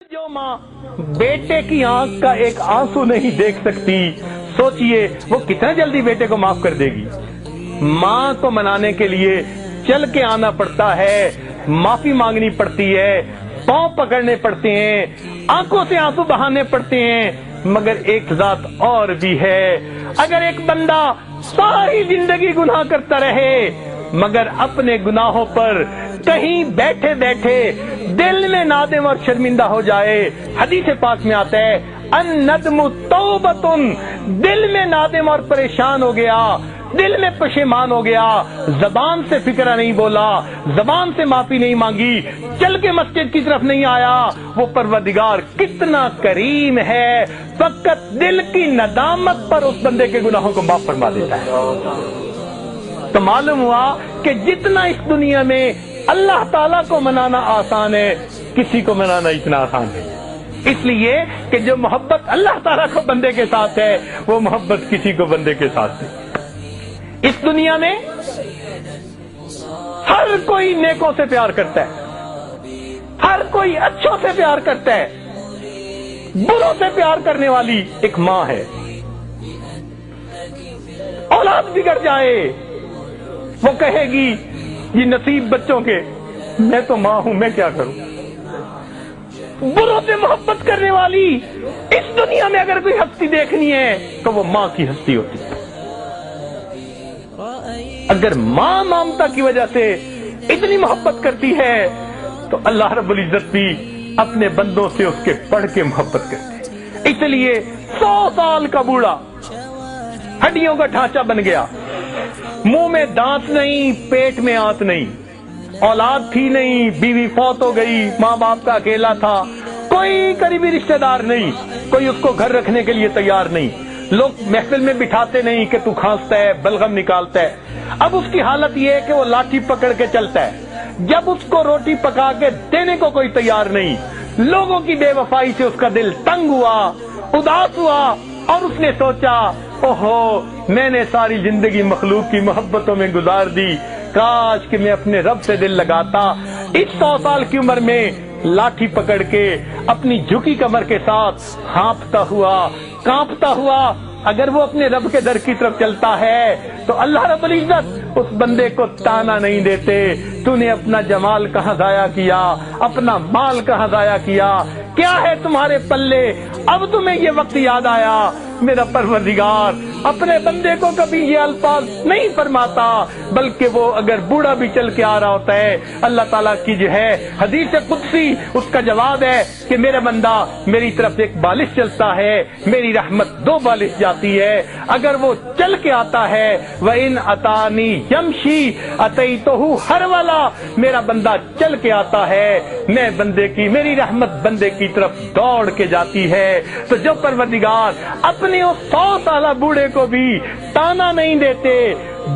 जो माँ बेटे की आंख का एक आंसू नहीं देख सकती, सोचिए वो कितना जल्दी बेटे को माफ कर देगी। माँ को मनाने के लिए चल के आना पड़ता है, माफी मांगनी पड़ती है, पांव पकड़ने पड़ते हैं, आंखों से आंसू बहाने पड़ते हैं। मगर एक जात और भी है, अगर एक बंदा सारी जिंदगी गुनाह करता रहे मगर अपने गुनाहों पर कहीं बैठे बैठे दिल में नादिम और शर्मिंदा हो जाए, हदीस पाक में आता है अन्नदमु तौबतुन, दिल में नादिम और परेशान हो गया, दिल में पशेमान हो गया, जबान से फिक्रा नहीं बोला, जबान से माफी नहीं मांगी, चल के मस्जिद की तरफ नहीं आया, वो परवरदिगार कितना करीम है, फकत दिल की नदामत पर उस बंदे के गुनाहों को माफ फरमा देता है। तो मालूम हुआ कि जितना इस दुनिया में अल्लाह ताला को मनाना आसान है, किसी को मनाना इतना आसान नहीं। इसलिए कि जो मोहब्बत अल्लाह ताला को बंदे के साथ है वो मोहब्बत किसी को बंदे के साथ नहीं। इस दुनिया में हर कोई नेकों से प्यार करता है, हर कोई अच्छों से प्यार करता है, बुरों से प्यार करने वाली एक माँ है। औलाद बिगड़ जाए वो कहेगी ये नसीब बच्चों के, मैं तो माँ हूं, मैं क्या करूं। बुरों से मोहब्बत करने वाली इस दुनिया में अगर कोई हस्ती देखनी है तो वो माँ की हस्ती होती है। अगर माँ ममता की वजह से इतनी मोहब्बत करती है तो अल्लाह रब्बुल इज्जत भी अपने बंदों से उसके बढ़ के मोहब्बत करते हैं। इसलिए 100 साल का बूढ़ा हड्डियों का ढांचा बन गया, मुंह में दांत नहीं, पेट में आंत नहीं, औलाद थी नहीं, बीवी फौत हो गई, माँ बाप का अकेला था, कोई करीबी रिश्तेदार नहीं, कोई उसको घर रखने के लिए तैयार नहीं, लोग महफिल में बिठाते नहीं कि तू खांसता है, बलगम निकालता है। अब उसकी हालत ये है कि वो लाठी पकड़ के चलता है, जब उसको रोटी पका के देने को कोई तैयार नहीं, लोगों की बेवफाई से उसका दिल तंग हुआ, उदास हुआ और उसने सोचा ओहो मैंने सारी जिंदगी मखलूक की मोहब्बतों में गुजार दी, काश कि मैं अपने रब से दिल लगाता। इस 100 साल की उम्र में लाठी पकड़ के अपनी झुकी कमर के साथ हाँफता हुआ, कांपता हुआ अगर वो अपने रब के दर की तरफ चलता है तो अल्लाह रब्बुल इज्जत उस बंदे को ताना नहीं देते, तूने अपना जमाल कहाँ जाया किया, अपना माल कहाँ जाया किया, क्या है तुम्हारे पल्ले, अब तुम्हें ये वक्त याद आया। मेरा परवरदिगार अपने बंदे को कभी ये अल्फाज नहीं फरमाता, बल्कि वो अगर बूढ़ा भी चल के आ रहा होता है, अल्लाह ताला की जो है हदीस कुदसी उसका जवाब है कि मेरा बंदा मेरी तरफ एक बालिश चलता है, मेरी रहमत 2 बालिश जाती है। अगर वो चल के आता है व इन अतानी यमशी अतईतहु हर वाला, मेरा बंदा चल के आता है, मैं बंदे की, मेरी रहमत बंदे की तरफ दौड़ के जाती है। तो जो परवरदिगार अपने उस 100 साला बूढ़े को भी ताना नहीं देते,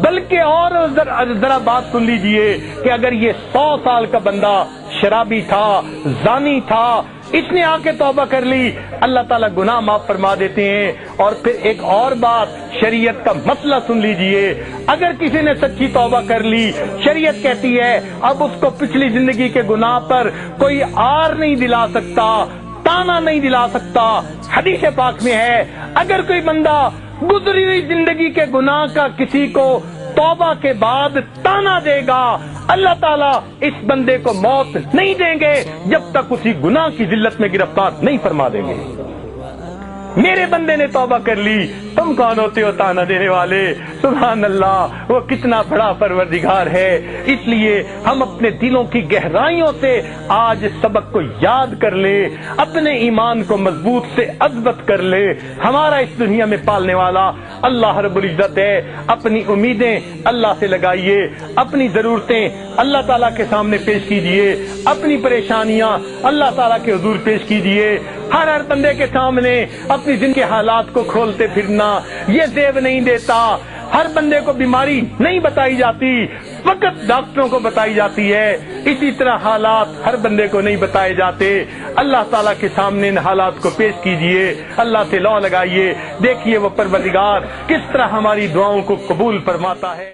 बल्कि और जरा बात सुन लीजिए कि अगर ये 100 साल का बंदा शराबी था, जानी था, इसने आके तौबा कर ली, अल्लाह ताला गुनाह माफ फरमा देते हैं। और फिर एक और बात, शरीयत का मसला सुन लीजिए, अगर किसी ने सच्ची तौबा कर ली, शरीयत कहती है अब उसको पिछली जिंदगी के गुनाह पर कोई आर नहीं दिला सकता, ताना नहीं दिला सकता। हदीस पाक में है अगर कोई बंदा गुजरी हुई जिंदगी के गुनाह का किसी को तौबा के बाद ताना देगा, अल्लाह ताला इस बंदे को मौत नहीं देंगे जब तक उसी गुनाह की जिल्लत में गिरफ्तार नहीं फरमा देंगे। मेरे बंदे ने तौबा कर ली, तुम कौन होते हो ताना देने वाले। सुभान अल्लाह, वो कितना बड़ा परवरदिगार है। इसलिए हम अपने दिलों की गहराइयों से आज सबक को याद कर ले, अपने ईमान को मजबूत से अज़बत कर ले। हमारा इस दुनिया में पालने वाला अल्लाह रब्बुल इज्जत है। अपनी उम्मीदें अल्लाह से लगाइए, अपनी जरूरतें अल्लाह ताला के सामने पेश कीजिए, अपनी परेशानियां अल्लाह ताला के हुजूर पेश कीजिए। हर बंदे के सामने अपनी जिंदगी के हालात को खोलते फिरना ये जेब नहीं देता। हर बंदे को बीमारी नहीं बताई जाती, फकत डॉक्टरों को बताई जाती है। इसी तरह हालात हर बंदे को नहीं बताए जाते। अल्लाह ताला के सामने इन हालात को पेश कीजिए, अल्लाह से लौ लगाइए, देखिए वो परवरदिगार किस तरह हमारी दुआओं को कबूल फरमाता है।